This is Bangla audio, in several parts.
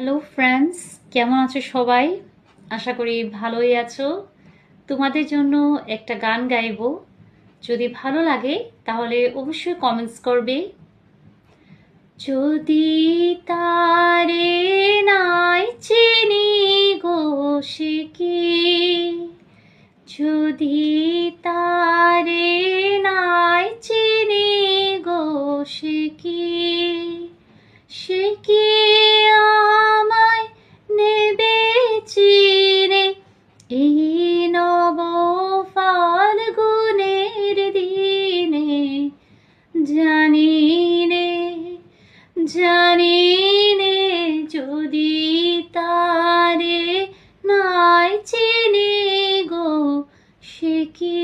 হ্যালো ফ্রেন্ডস, কেমন আছো সবাই? আশা করি ভালোই আছো। তোমাদের জন্য একটা গান গাইবো। যদি ভালো লাগে তাহলে অবশ্যই কমেন্টস করবে। যদি তারে নাই চিনি গো সে কি, যদি তারে নাই চিনি গো সে কি, সে কি আমায় নেবে চিনে এই নব ফাল্গুনের দিনে। জানি নে, জানি নে, যদি তারে নাই চিনি গো সে কি।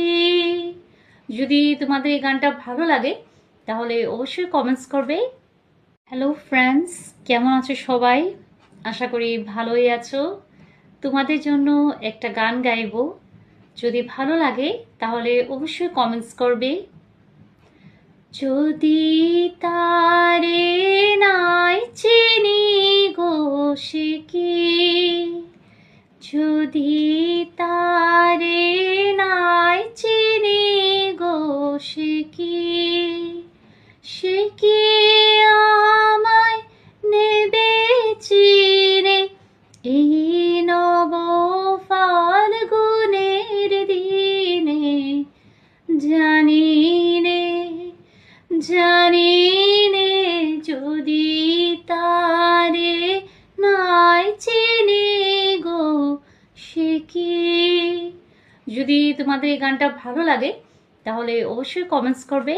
যদি তোমাদের এই গানটা ভালো লাগে তাহলে অবশ্যই কমেন্টস করবে। হ্যালো ফ্রেন্ডস, কেমন আছো সবাই? আশা করি ভালোই আছো। তোমাদের জন্য একটা গান গাইবো। যদি ভালো লাগে তাহলে অবশ্যই কমেন্টস করবে। যদি তারে নাই চিনি গো সে কি, যদি তারে নাই চিনি গো সে কি, সে কি আমায় নেবে চিনে এই নব ফাল্গুনের দিনে। জানি নে, জানি নে, যদি তারে নাই চিনি গো সে কি। যদি তোমাদের এই গানটা ভালো লাগে তাহলে অবশ্যই কমেন্টস করবে।